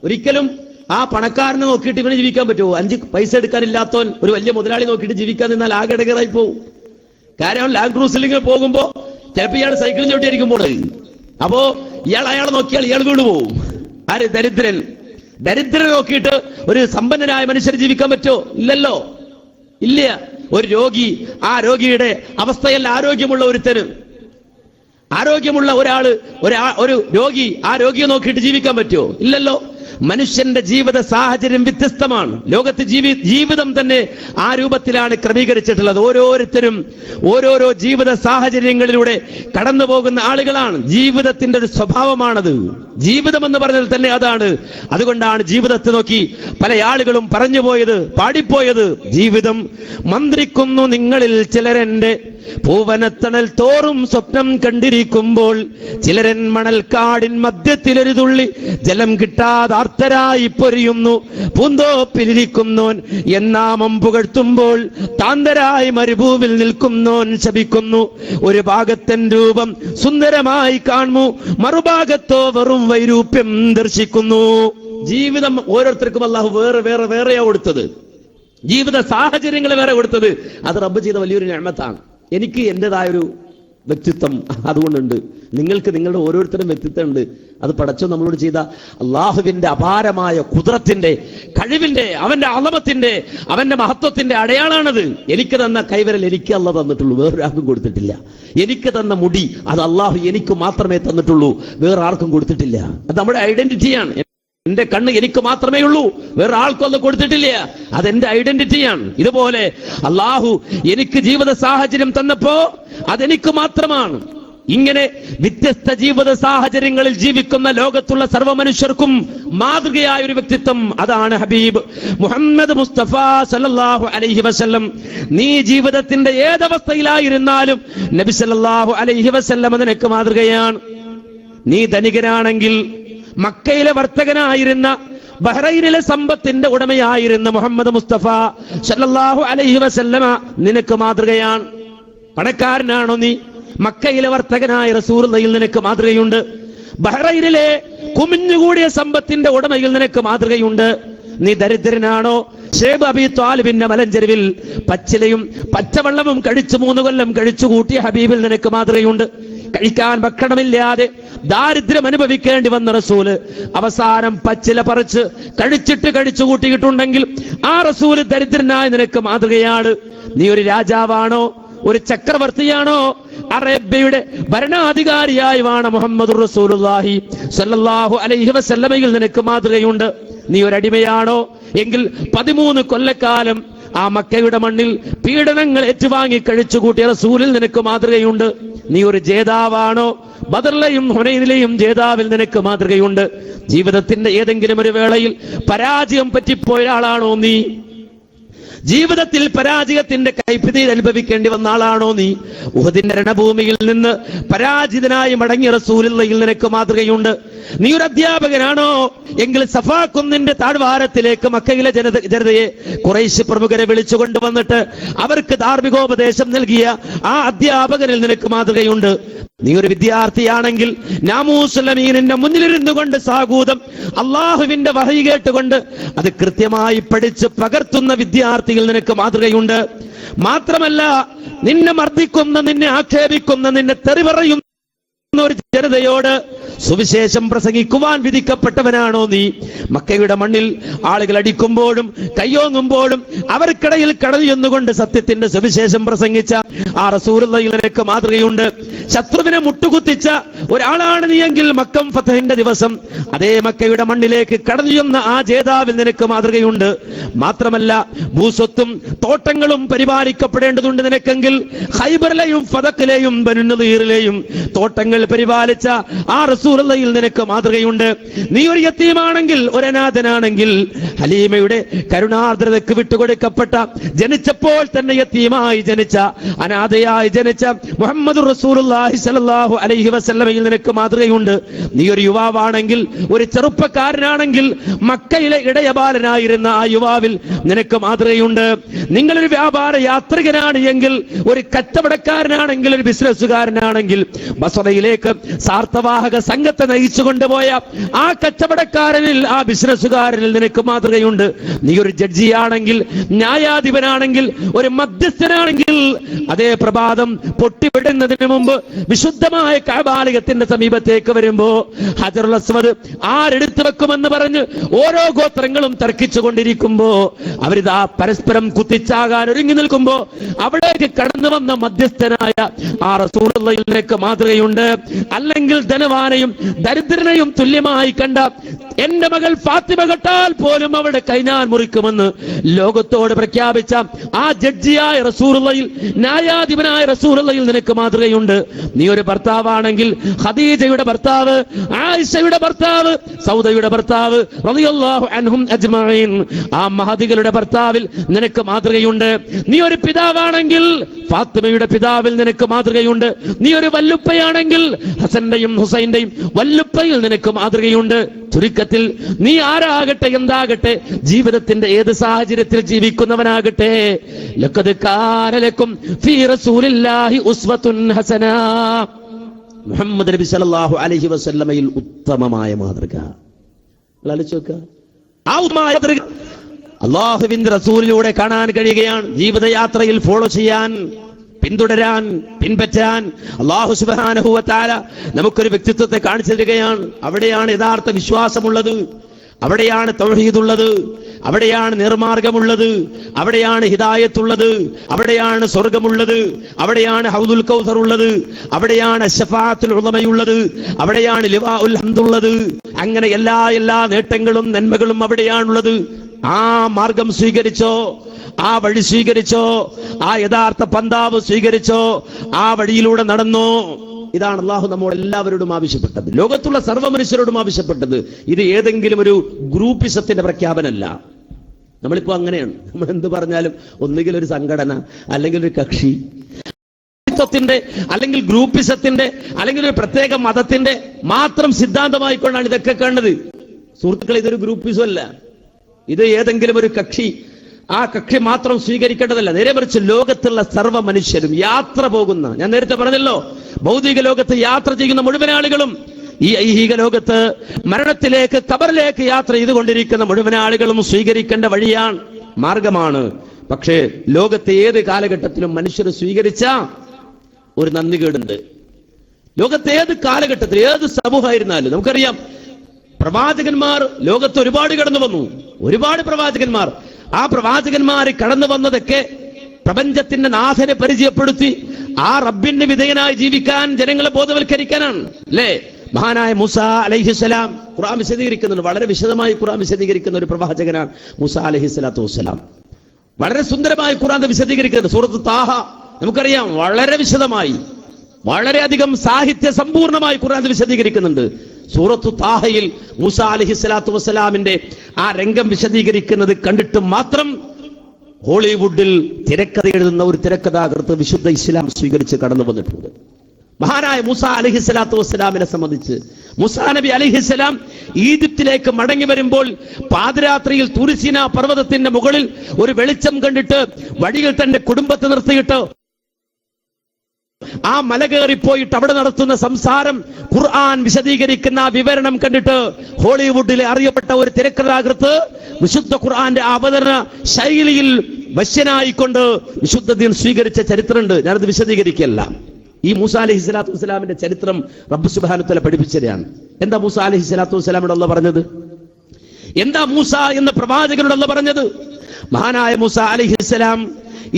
ഒരിക്കലും ആ പണക്കാരനെ നോക്കിയിട്ട് ഇവന് ജീവിക്കാൻ പറ്റുമോ? 5 പൈസ എടുക്കാനില്ലാത്തവൻ ഒരു വലിയ മുതലാളി നോക്കിയിട്ട് ജീവിക്കാൻ നിന്നാൽ ആകെ ഇടകേറായി പോകും. കാരണം ലാൻഡ് ക്രൂസിലിങ്ങനെ പോകുമ്പോ ചിലപ്പോൾ ഇയാൾ സൈക്കിളിൽ ചവിട്ടിയായിരിക്കും പോണത്. അപ്പോ അയാളെ നോക്കിയാൽ ഇയാൾ വീണു പോവും. ആര്? ദരിദ്രനെ നോക്കിയിട്ട് ഒരു സമ്പന്നനായ മനുഷ്യർ ജീവിക്കാൻ പറ്റുമോ? ഇല്ലല്ലോ, ഇല്ല. ഒരു രോഗി, ആ രോഗിയുടെ അവസ്ഥയല്ല ആരോഗ്യമുള്ള ഒരുത്തന്. ആരോഗ്യമുള്ള ഒരു രോഗി, ആ രോഗിയെ നോക്കിയിട്ട് ജീവിക്കാൻ പറ്റുമോ? ഇല്ലല്ലോ. മനുഷ്യന്റെ ജീവിത സാഹചര്യം വ്യത്യസ്തമാണ്. ലോകത്ത് ജീവിതം തന്നെ ആ രൂപത്തിലാണ് ക്രമീകരിച്ചിട്ടുള്ളത്. ഓരോരുത്തരും ഓരോരോ ജീവിത സാഹചര്യങ്ങളിലൂടെ കടന്നു പോകുന്ന ആളുകളാണ്. ജീവിതത്തിന്റെ ഒരു സ്വഭാവമാണത്. ജീവിതം എന്ന് പറഞ്ഞാൽ തന്നെ അതാണ്. അതുകൊണ്ടാണ് ജീവിതത്തെ നോക്കി പല ആളുകളും പറഞ്ഞുപോയത്, പാടിപ്പോയത്, ജീവിതം മന്ത്രിക്കുന്നു നിങ്ങളിൽ ചിലരെന്റെ പൂവനത്തണൽ തോറും സ്വപ്നം കണ്ടിരിക്കുമ്പോൾ, ചിലരൻ മണൽക്കാടിൻ മധ്യത്തിലൊരു തുള്ളി ജലം കിട്ടാതാർത്തരായി പൊരിയുന്നു, പൂന്തോപ്പിലിരിക്കുന്നോൻ എന്നാമം പുകഴ്ത്തുമ്പോൾ താന്തരായി മരുഭൂവിൽ നിൽക്കുന്നോൻ ശപിക്കുന്നു. ഒരു ഭാഗത്തൻ രൂപം സുന്ദരമായി കാണുന്നു, മറുഭാഗത്തോ വെറും വൈരൂപ്യം ദർശിക്കുന്നു. ജീവിതം ഓരോരുത്തർക്കും അല്ലാഹു വേറെയാ കൊടുത്തത്. ജീവിത സാഹചര്യങ്ങൾ വേറെ കൊടുത്തത്. അത് റബ്ബ് ചെയ്ത വലിയൊരു നിഅമത്താണ്. എനിക്ക് എന്റേതായൊരു വ്യക്തിത്വം അതുകൊണ്ടുണ്ട്. നിങ്ങൾക്ക് നിങ്ങളുടെ ഓരോരുത്തരും വ്യക്തിത്വം ഉണ്ട്. അത് പടച്ചോ നമ്മളോട് ചെയ്ത അള്ളാഹുവിന്റെ അപാരമായ ഖുദ്റത്തിന്റെ, കഴിവിന്റെ, അവന്റെ അളമത്തിന്റെ, അവന്റെ മഹത്വത്തിന്റെ അടയാളാണത്. എനിക്ക് തന്ന കൈവരൽ എനിക്ക് അള്ളാഹ് തന്നിട്ടുള്ളൂ, വേറൊരാൾക്കും കൊടുത്തിട്ടില്ല. എനിക്ക് തന്ന മുടി അത് അള്ളാഹു എനിക്ക് മാത്രമേ തന്നിട്ടുള്ളൂ, വേറെ ആർക്കും കൊടുത്തിട്ടില്ല. അത് നമ്മുടെ ഐഡന്റിറ്റിയാണ്. എന്റെ കണ്ണ് എനിക്ക് മാത്രമേ ഉള്ളൂ, വേറെ ആൾക്കും അത് കൊടുത്തിട്ടില്ല. അതെന്റെ ഐഡന്റിറ്റിയാണ്. ഇതുപോലെ അള്ളാഹു എനിക്ക് ജീവിത സാഹചര്യം തന്നപ്പോ അതെനിക്ക് മാത്രമാണ്. ഇങ്ങനെ വ്യത്യസ്ത ജീവിത സാഹചര്യങ്ങളിൽ ജീവിക്കുന്ന ലോകത്തുള്ള സർവ്വ മനുഷ്യർക്കും മാതൃകയായ ഒരു വ്യക്തിത്വം, അതാണ് ഹബീബ് മുഹമ്മദ് മുസ്തഫ സല്ലല്ലാഹു അലൈഹി വസല്ലം. നീ ജീവിതത്തിന്റെ ഏതവസ്ഥയിലായിരുന്നാലും നബി സല്ലല്ലാഹു അലൈഹി വസല്ലം നിനക്ക് മാതൃകയാണ്. നീ ധനികനാണെങ്കിൽ മക്കയിലെ വർത്തകനായിരുന്ന, ബഹ്റൈനിലെ സമ്പത്തിന്റെ ഉടമയായിരുന്ന മുഹമ്മദ് മുസ്തഫ സല്ലല്ലാഹു അലൈഹി വസല്ലമ നിനക്ക് മാതൃകയാണ്. പണക്കാരനാണോ നീ? മക്കയിലെ വർത്തകനായ റസൂലുള്ളാഹിയിൽ നിനക്ക് മാതൃകയുണ്ട്. ബഹ്റൈനിലെ കുമിഞ്ഞുകൂടിയ സമ്പത്തിന്റെ ഉടമയിൽ നിനക്ക് മാതൃകയുണ്ട്. നീ ദരിദ്രനാണോ? ശൈബ് അബി ത്വാലിബിന്റെ മലഞ്ചെരുവിൽ പച്ചിലയും പച്ചവെള്ളവും കഴിച്ചു 3 കൊല്ലം കഴിച്ചു കൂട്ടിയ ഹബീബിൽ നിനക്ക് മാതൃകയുണ്ട്. കഴിക്കാൻ ഭക്ഷണമില്ലാതെ ദാരിദ്ര്യം അനുഭവിക്കേണ്ടി വന്ന റസൂല് അവസാനം പച്ചില പറിച്ച് കഴിച്ചു കൂട്ടിയിട്ടുണ്ടെങ്കിൽ ആ റസൂല് ദരിദ്രനായ നിനക്ക് മാതൃകയാണ്. നീ ഒരു രാജാവാണോ? ഒരു ചക്രവർത്തിയാണോ? അറേബ്യയുടെ ഭരണാധികാരിയായി വാണ മുഹമ്മദ് റസൂലുള്ളാഹി സ്വല്ലല്ലാഹു അലൈഹി വസല്ലമയിൽ നിനക്ക് മാതൃകയുണ്ട്. നീ ഒരു അടിമയാണോ? എങ്കിൽ 13 കൊല്ലക്കാലം ആ മക്കയുടെ മണ്ണിൽ പീഡനങ്ങൾ ഏറ്റുവാങ്ങി കഴിച്ചുകൂട്ടിയ റസൂലിൽ നിനക്ക് മാതൃകയുണ്ട്. നീ ഒരു ജേതാവാണോ? ബദറിലെയും ഹുനൈനിലെയും ജേതാവിൽ നിനക്ക് മാതൃകയുണ്ട്. ജീവിതത്തിന്റെ ഏതെങ്കിലും ഒരു വേളയിൽ പരാജയം പറ്റിപ്പോയ ആളാണോ നീ? ജീവിതത്തിൽ പരാജയത്തിന്റെ കൈപ്പിടി അനുഭവിക്കേണ്ടി വന്ന ആളാണോ നീ? ഉഹദിന്റെ രണഭൂമിയിൽ നിന്ന് പരാജിതനായി മടങ്ങിയ റസൂലുള്ളാഹിയിൽ നിനക്ക് മാതൃകയുണ്ട്. നീ ഒരു അധ്യാപകനാണോ? എങ്കിൽ സഫാ കുന്നിന്റെ താഴ്വാരത്തിലേക്ക് മക്കയിലെ ജനതയെ ഖുറൈശ് പ്രമുഖരെ വിളിച്ചു കൊണ്ടുവന്നിട്ട് അവർക്ക് ധാർമ്മികോപദേശം നൽകിയ ആ അധ്യാപകനിൽ നിനക്ക് മാതൃകയുണ്ട്. നീ ഒരു വിദ്യാർത്ഥിയാണെങ്കിൽ നാമൂസുലമീനിന്റെ മുന്നിലിരുന്നു കൊണ്ട് സാഗൂതം അള്ളാഹുവിന്റെ വഹയി കേട്ടുകൊണ്ട് അത് കൃത്യമായി പഠിച്ച് പകർത്തുന്ന വിദ്യാർത്ഥികൾ നിനക്ക് മാതൃകയുണ്ട്. മാത്രമല്ല, നിന്നെ മർദ്ദിക്കുന്ന, നിന്നെ ആക്ഷേപിക്കുന്ന, നിന്നെ തെറി പറയുന്ന ഒരു ജനതയോട് സുവിശേഷം പ്രസംഗിക്കുവാൻ വിധിക്കപ്പെട്ടവനാണോ നീ? മക്കയുടെ മണ്ണിൽ ആളുകൾ അടിക്കുമ്പോഴും കയ്യോങ്ങുമ്പോഴും അവർക്കിടയിൽ കടന്നുകൊണ്ട് സത്യത്തിന്റെ സുവിശേഷം പ്രസംഗിച്ച ആ റസൂലുള്ളാഹിയിൽ നിനക്ക് മാതൃകയുണ്ട്. ശത്രുവിനെ മുട്ടുകുത്തിച്ച ഒരാളാണ് നീയെങ്കിൽ മക്കം ഫതഹിന്റെ ദിവസം അതേ മക്കയുടെ മണ്ണിലേക്ക് കടന്നുചെന്ന ആ ജേതാവിൽ നിനക്ക് മാതൃകയുണ്ട്. മാത്രമല്ല, ഭൂസ്വത്തും തോട്ടങ്ങളും പരിപാലിക്കപ്പെടേണ്ടതുണ്ട് നിനക്കെങ്കിൽ ഖൈബറിലെയും ഫതക്കിലെയും ബനു നദീറിലെയും തോട്ടങ്ങൾ പരിപാലിച്ച ആ റസൂലുള്ളാഹിയിൽ നിനക്ക് മാതൃകയുണ്ട്. നീ ഒരു യതീമാണെങ്കിൽ, ഒരു അനാഥനാണെങ്കിൽ ഹലീമയുടെ കരുണാർദ്രതയ്ക്ക് വിട്ടുകൊടുക്കപ്പെട്ട, ജനിച്ചപ്പോൾ തന്നെ യതീമായി ജനിച്ച, അനാഥയായി ജനിച്ച മുഹമ്മദ് റസൂലുള്ളാഹി സ്വല്ലല്ലാഹു അലൈഹി വസല്ലമയിൽ നിനക്ക് മാതൃകയുണ്ട്. നീ ഒരു യുവാവാണെങ്കിൽ, ഒരു ചെറുപ്പക്കാരനാണെങ്കിൽ മക്കയിലെ ഇടയബാലനായിരുന്ന ആ യുവാവിൽ നിനക്ക് മാതൃകയുണ്ട്. നിങ്ങളൊരു വ്യാപാര യാത്രികനാണ് എങ്കിൽ, ഒരു കച്ചവടക്കാരനാണെങ്കിൽ, ഒരു ബിസിനസ്സുകാരനാണെങ്കിൽ ബസറയിലേക്ക് സാർത്ഥവാഹക സംഘത്തെ നയിച്ചു കൊണ്ടുപോയ ആ കച്ചവടക്കാരനിൽ, ആ ബിസിനസ്സുകാരനിൽ നിനക്ക് മാതൃകയുണ്ട്. നീ ഒരു ജഡ്ജിയാണെങ്കിൽ, ന്യായാധിപനാണെങ്കിൽ, ഒരു മധ്യസ്ഥനാണെങ്കിൽ അതേ പ്രഭാതം പൊട്ടിവിടുന്നതിന് മുമ്പ് വിശുദ്ധമായ കഅബാലയത്തിന്റെ സമീപത്തേക്ക് വരുമ്പോ ഹജറുൽ അസ്വദ് ആരെടുത്തു വെക്കുമെന്ന് പറഞ്ഞ് ഓരോ ഗോത്രങ്ങളും തർക്കിച്ചു കൊണ്ടിരിക്കുമ്പോ അവരിതാ പരസ്പരം കുത്തിച്ചാകാൻ ഒരുങ്ങി നിൽക്കുമ്പോ അവിടേക്ക് കടന്നു വന്ന മധ്യസ്ഥനായ ആ റസൂലുള്ളാഹിയിൽ നിനക്ക് മാതൃകയുണ്ട്. അല്ലെങ്കിൽ ധനവാനെയും ദരിദ്രനെയും തുല്യമായി കണ്ട എന്റെ മകൾ ഫാത്തിമ കെട്ടാൽ പോലും അവിടെ കൈനാൻ മുറിക്കുമെന്ന് ലോകത്തോട് പ്രഖ്യാപിച്ച ആ ജഡ്ജിയായ റസൂലുള്ളാഹിയിൽ, ന്യായാധിപനായ റസൂലുള്ളാഹിയിൽ നിനക്ക് മാതൃകയുണ്ട്. നീ ഒരു ഭർത്താവാണെങ്കിൽ ഖദീജയുടെ ഭർത്താവ്, ആയിഷയുടെ ഭർത്താവ്, സൗദയുടെ ഭർത്താവ് റളിയല്ലാഹു അൻഹും അജ്മഈൻ, ആ മഹദികളുടെ ഭർത്താവിൽ നിനക്ക് മാതൃകയുണ്ട്. നീ ഒരു പിതാവാണെങ്കിൽ ഫാത്തിമയുടെ പിതാവിൽ നിനക്ക് മാതൃകയുണ്ട്. നീ ഒരു വല്ലുപ്പയാണെങ്കിൽ ഹസന്റെയും ഹുസൈന്റെയും വല്ലുപ്പയിൽ നിനക്ക് മാതൃകയുണ്ട്. ചുരുക്കത്തിൽ നീ ആരാകട്ടെ, എന്താകട്ടെ, ജീവിതത്തിന്റെ ഏത് സാഹചര്യത്തിൽ ജീവിക്കുന്നവനാകട്ടെ, ലഖദ് കാന ലക്കും ഫീ റസൂലില്ലാഹി ഉസ്വത്തുൻ ഹസന, മുഹമ്മദ് നബി സല്ലല്ലാഹു അലൈഹി വസല്ലമയിൽ ഉത്തമമായ മാതൃക. ആ മാതൃക അല്ലാഹുവിന്റെ റസൂലിലൂടെ കാണാൻ കഴിയുകയാണ്. ജീവിതയാത്രയിൽ ഫോളോ ചെയ്യാൻ പിന്തുടരാൻ, പിൻപറ്റാൻ അല്ലാഹു സുബ്ഹാനഹു വ തആല നമുക്കൊരു വ്യക്തിത്വത്തെ കാണിച്ചു തരികയാണ്. അവിടെയാണ് യഥാർത്ഥ വിശ്വാസമുള്ളത്, അവിടെയാണ് തൗഹീദുള്ളത്, അവിടെയാണ് നിർമാർഗമുള്ളത്, അവിടെയാണ് ഹിദായത്തുള്ളത്, അവിടെയാണ് സ്വർഗമുള്ളത്, അവിടെയാണ് ഹൗദുൽ കൗസർ ഉള്ളത്, അവിടെയാണ് ശഫാഅത്തുൽ ഉളമയുള്ളത്, അവിടെയാണ് ലിവാഉൽ ഹംദുള്ളത്. അങ്ങനെ എല്ലാ നേട്ടങ്ങളും നന്മകളും അവിടെയാണുള്ളത്. ആ മാർഗം സ്വീകരിച്ചോ, ആ വഴി സ്വീകരിച്ചോ, ആ യഥാർത്ഥ പന്താവ് സ്വീകരിച്ചോ, ആ വഴിയിലൂടെ നടന്നോ. ഇതാണ് അള്ളാഹു നമ്മോട് എല്ലാവരോടും ആവശ്യപ്പെട്ടത്, ലോകത്തുള്ള സർവ്വ മനുഷ്യരോടും ആവശ്യപ്പെട്ടത്. ഇത് ഏതെങ്കിലും ഒരു ഗ്രൂപ്പിസത്തിന്റെ പ്രഖ്യാപനമല്ല. നമ്മളിപ്പോ അങ്ങനെയാണ്, നമ്മൾ എന്ത് പറഞ്ഞാലും ഒന്നുകിൽ ഒരു സംഘടന, അല്ലെങ്കിൽ ഒരു കക്ഷി ത്തിന്റെ അല്ലെങ്കിൽ ഗ്രൂപ്പിസത്തിന്റെ അല്ലെങ്കിൽ ഒരു പ്രത്യേക മതത്തിന്റെ മാത്രം സിദ്ധാന്തമായിക്കൊണ്ടാണ് ഇതൊക്കെ കാണുന്നത്. സുഹൃത്തുക്കളെ, ഇതൊരു ഗ്രൂപ്പിസം അല്ല, ഇത് ഏതെങ്കിലും ഒരു കക്ഷി, ആ കക്ഷി മാത്രം സ്വീകരിക്കേണ്ടതല്ല. നേരെ മറിച്ച് ലോകത്തുള്ള സർവ്വ മനുഷ്യരും യാത്ര പോകുന്ന, ഞാൻ നേരത്തെ പറഞ്ഞല്ലോ, ഭൗതിക ലോകത്ത് യാത്ര ചെയ്യുന്ന മുഴുവൻ ആളുകളും, ഈ ഐഹിക ലോകത്ത് മരണത്തിലേക്ക്, ഖബറിലേക്ക് യാത്ര ചെയ്തുകൊണ്ടിരിക്കുന്ന മുഴുവൻ ആളുകളും സ്വീകരിക്കേണ്ട വഴിയാണ്, മാർഗമാണ്. പക്ഷേ ലോകത്തെ ഏത് കാലഘട്ടത്തിലും മനുഷ്യർ സ്വീകരിച്ച ഒരു നന്ദികേടുണ്ട്. ലോകത്തെ ഏത് കാലഘട്ടത്തിൽ, ഏത് സമൂഹമായിരുന്നാലും നമുക്കറിയാം, പ്രവാചകന്മാർ ലോകത്ത് ഒരുപാട് കടന്നു വന്നു, ഒരുപാട് പ്രവാചകന്മാർ. ആ പ്രവാചകന്മാർ കടന്നു വന്നതൊക്കെ പ്രപഞ്ചത്തിന്റെ നാഥനെ പരിചയപ്പെടുത്തി ആ റബ്ബിന്റെ വിധേയനായി ജീവിക്കാൻ ജനങ്ങളെ ബോധവൽക്കരിക്കാനാണ്, അല്ലേ? മഹാനായ മൂസ അലൈഹിസ്സലാം ഖുർആൻ വിശദീകരിക്കുന്നുണ്ട്, വളരെ വിശദമായി ഖുർആൻ വിശദീകരിക്കുന്ന ഒരു പ്രവാചകനാണ് മൂസ അലൈഹിസ്സലാത്തു വസ്സലാം. വളരെ സുന്ദരമായി ഖുർആൻ വിശദീകരിക്കുന്നത്. സൂറത്ത് താഹ നമുക്കറിയാം, വളരെ വിശദമായി, വളരെയധികം സാഹിത്യ സമ്പൂർണമായി ഖുർആൻ വിശദീകരിക്കുന്നുണ്ട്. സൂറത്തു താഹയിൽ മൂസ അലൈഹിസ്സലാത്തു വസ്സലാമിന്റെ ആ രംഗം വിശദീകരിക്കുന്നത് കണ്ടിട്ട് മാത്രം ഹോളിവുഡിൽ തിരക്കഥ എഴുതുന്ന ഒരു തിരക്കഥാകൃത്ത് വിശുദ്ധ ഇസ്ലാം സ്വീകരിച്ച് കടന്നു വന്നിട്ടുണ്ട്. മഹാനായ മൂസ അലൈഹിസ്സലാത്തു വസ്സലാമിനെ സംബന്ധിച്ച്, മൂസാ നബി അലൈഹിസ്സലാം ഈജിപ്തിലേക്ക് മടങ്ങി വരുമ്പോൾ പാതിരാത്രിയിൽ തുരിസീന പർവ്വതത്തിന്റെ മുകളിൽ ഒരു വെളിച്ചം കണ്ടിട്ട് വഴിയിൽ തന്റെ കുടുംബത്തെ നിർത്തിയിട്ട് ആ മല കയറിപ്പോയിട്ട് അവിടെ നടത്തുന്ന സംസാരം, ഖുർആൻ വിശദീകരിക്കുന്ന വിവരണം കണ്ടിട്ട് ഹോളിവുഡിലെ അറിയപ്പെട്ട ഒരു തിരക്കഥാകൃത്ത് വിശുദ്ധ ഖുർആന്റെ അവതരണ ശൈലിയിൽ വശ്യനായിക്കൊണ്ട് വിശുദ്ധ ദീൻ സ്വീകരിച്ച ചരിത്രമുണ്ട്. ഞാനത് വിശദീകരിക്കല്ല. ഈ മൂസ അലൈഹിസ്സലാത്തു വസ്സലാമിന്റെ ചരിത്രം റബ്ബ് സുബ്ഹാനഹു വ തആല പഠിപ്പിച്ചതാണ്. എന്താ മൂസ അലൈഹിസ്സലാത്തു വസ്സലാമിനോട് അല്ലാഹു പറഞ്ഞത്? എന്താ മൂസ എന്ന പ്രവാചകനോട് അല്ലാഹു പറഞ്ഞത്? മഹാനായ മൂസ അലൈഹിസ്സലാം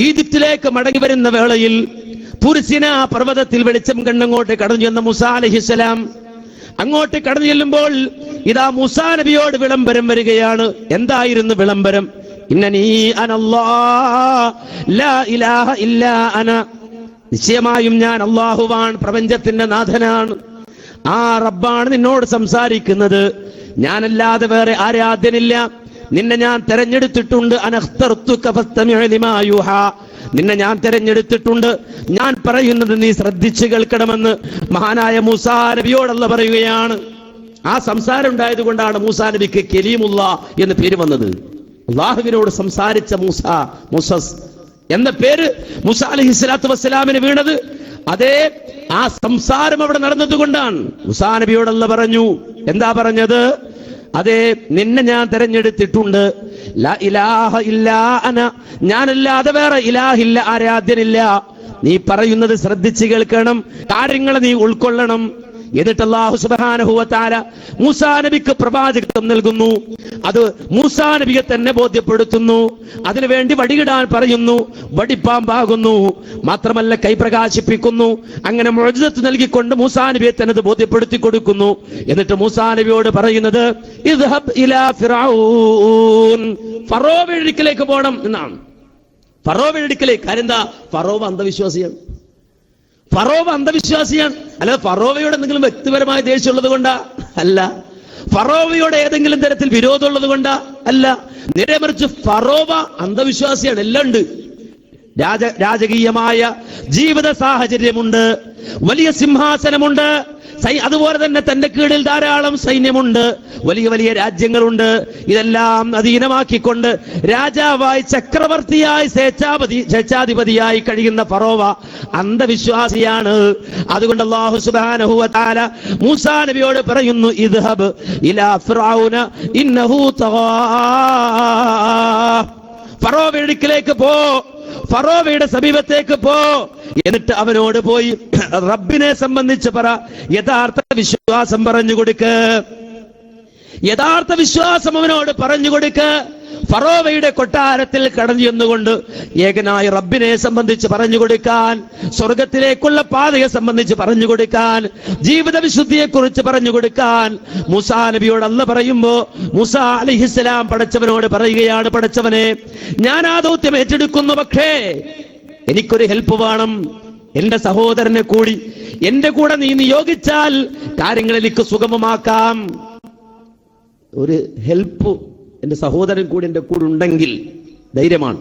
ഈജിപ്തിലേക്ക് മടങ്ങി വരുന്ന വേളയിൽ തുർസിന പർവ്വതത്തിൽ വെളിച്ചം കണ്ടങ്ങോട്ട് കടന്നു ചെന്ന മൂസ അലൈഹിസ്സലാം അങ്ങോട്ട് കടന്നു ചെല്ലുമ്പോൾ ഇതാ മൂസാ നബിയോട് വിളംബരം വരികയാണ്. എന്തായിരുന്നു വിളംബരം? ഇന്നനീ അനല്ലാഹ് ലാ ഇലാഹ ഇല്ലാ അന, നിശ്ചയമായും ഞാൻ അല്ലാഹുവാണ്, പ്രപഞ്ചത്തിന്റെ നാഥനാണ്. ആ റബ്ബാണ് നിന്നോട് സംസാരിക്കുന്നത്, ഞാനല്ലാതെ വേറെ ആരാധ്യനില്ല. നിന്നെ ഞാൻ തെരഞ്ഞെടുത്തിട്ടുണ്ട്. അനഖ്തർതുക ഫസ്തമിഅ ലിമാ യൂഹാ, നിന്നെ ഞാൻ തെരഞ്ഞെടുത്തിട്ടുണ്ട്, ഞാൻ പറയുന്നത് നീ ശ്രദ്ധിച്ചു കേൾക്കണമെന്ന് മഹാനായ മൂസാ നബിയോട് അല്ലാഹു പറയുകയാണ്. ആ സംസാരം ഉണ്ടായത് കൊണ്ടാണ് മൂസാ നബിക്ക് കലീമുള്ള എന്ന് പേര് വന്നത്. അല്ലാഹുവിനോട് സംസാരിച്ച മൂസസ് എന്ന പേര് മൂസ അലൈഹിസ്സലാത്തു വസ്സലാമിന് വീണത് അതേ ആ സംസാരം അവിടെ നടന്നതുകൊണ്ടാണ്. മൂസാ നബിയോട് അല്ലാഹു പറഞ്ഞു, എന്താ പറഞ്ഞത്? അതെ, നിന്നെ ഞാൻ തെരഞ്ഞെടുത്തിട്ടുണ്ട്. ലാ ഇലാഹ ഇല്ലാ അന, ഞാനല്ലാതെ വേറെ ഇലാഹില്ല, ആരാധ്യനില്ല. നീ പറയുന്നത് ശ്രദ്ധിച്ചു കേൾക്കണം, കാര്യങ്ങൾ നീ ഉൾക്കൊള്ളണം. എന്നിട്ട് അല്ലാഹു സുബ്ഹാനഹു വ തആല മൂസാ നബിക്ക് പ്രവാചകത്വം നൽകുന്നു. അത് മൂസാ നബിയെ തന്നെ ബോധ്യപ്പെടുത്തുന്നു. അതിനുവേണ്ടി വടിയിടാൻ പറയുന്നു, വടിപ്പാമ്പാകുന്നു. മാത്രമല്ല കൈ പ്രകാശിപ്പിക്കുന്നു. അങ്ങനെ മുഅ്ജിസത്ത് നൽകിക്കൊണ്ട് മൂസാ നബിയെ തന്നെ ബോധ്യപ്പെടുത്തി കൊടുക്കുന്നു. എന്നിട്ട് മൂസാ നബിയോട് പറയുന്നത് ഇദ്ഹബ് ഇലാ ഫിറഔൻ, ഫറോവയുടെ അടുക്കലേക്ക് പോകണം എന്നാണ്. ഫറോവയുടെ അടുക്കലേക്ക്. കാര്യം എന്താ? ഫറോവ അന്ധവിശ്വാസിയാണ്. ഫറോവ അന്ധവിശ്വാസിയാണ്. അല്ലാതെ ഫറോവയോട് എന്തെങ്കിലും വ്യക്തിപരമായ ദേഷ്യമുള്ളത് കൊണ്ടാ അല്ല, ഫറോവയോട് ഏതെങ്കിലും തരത്തിൽ വിരോധമുള്ളത് കൊണ്ടാ അല്ല. നേരെ മറിച്ച് ഫറോവ അന്ധവിശ്വാസിയാണ്. എല്ലാം ഉണ്ട്. രാജകീയമായ ജീവിത സാഹചര്യമുണ്ട്, വലിയ സിംഹാസനമുണ്ട്, അതുപോലെ തന്നെ തന്റെ കീഴിൽ ധാരാളം സൈന്യമുണ്ട്, വലിയ വലിയ രാജ്യങ്ങളുണ്ട്. ഇതെല്ലാം അധീനമാക്കിക്കൊണ്ട് രാജാവായി, ചക്രവർത്തിയായി, സ്വേച്ഛാധിപതിയായി കഴിയുന്ന ഫറോവ അന്ധവിശ്വാസിയാണ്. അതുകൊണ്ട് അല്ലാഹു സുബ്ഹാനഹു വ തആല മൂസാ നബിയോട് പറയുന്നു, ഇദ്ഹബ് ഇലാ ഫിർഔന ഇന്നഹു തഗാ, ഫറോവയുടെ അടുക്കലേക്ക് പോ, ഫറോവയുടെ സമീപത്തേക്ക് പോ, എന്നിട്ട് അവനോട് പോയി റബ്ബിനെ സംബന്ധിച്ച് പറ, യഥാർത്ഥ വിശ്വാസം പറഞ്ഞു കൊടുക്ക്, യഥാർത്ഥ വിശ്വാസം അവനോട് പറഞ്ഞു കൊടുക്ക്. ഫറോവയുടെ കൊട്ടാരത്തിൽ കടന്നു ചെന്നുകൊണ്ട് ഏകനായ റബ്ബിനെ സംബന്ധിച്ച് പറഞ്ഞു കൊടുക്കാൻ, സ്വർഗത്തിലേക്കുള്ള പാതയെ സംബന്ധിച്ച് പറഞ്ഞു കൊടുക്കാൻ, ജീവിത വിശുദ്ധിയെ കുറിച്ച് പറഞ്ഞു കൊടുക്കാൻ മൂസാ നബിയോട് അല്ലാഹു പറയുമ്പോ മൂസാ അലൈഹിസ്സലാം പടച്ചവനോട് പറയുകയാണ്, പടച്ചവനെ ഞാൻ ആ ദൗത്യം ഏറ്റെടുക്കുന്നു, പക്ഷേ എനിക്കൊരു ഹെൽപ്പ് വേണം. എന്റെ സഹോദരനെ കൂടി എന്റെ കൂടെ നീ നിയോഗിച്ചാൽ കാര്യങ്ങൾ എനിക്ക് സുഗമമാക്കാം. ഒരു ഹെൽപ്പ് എന്റെ സഹോദരൻ കൂടി എന്റെ കൂടെ ഉണ്ടെങ്കിൽ ധൈര്യമാണ്.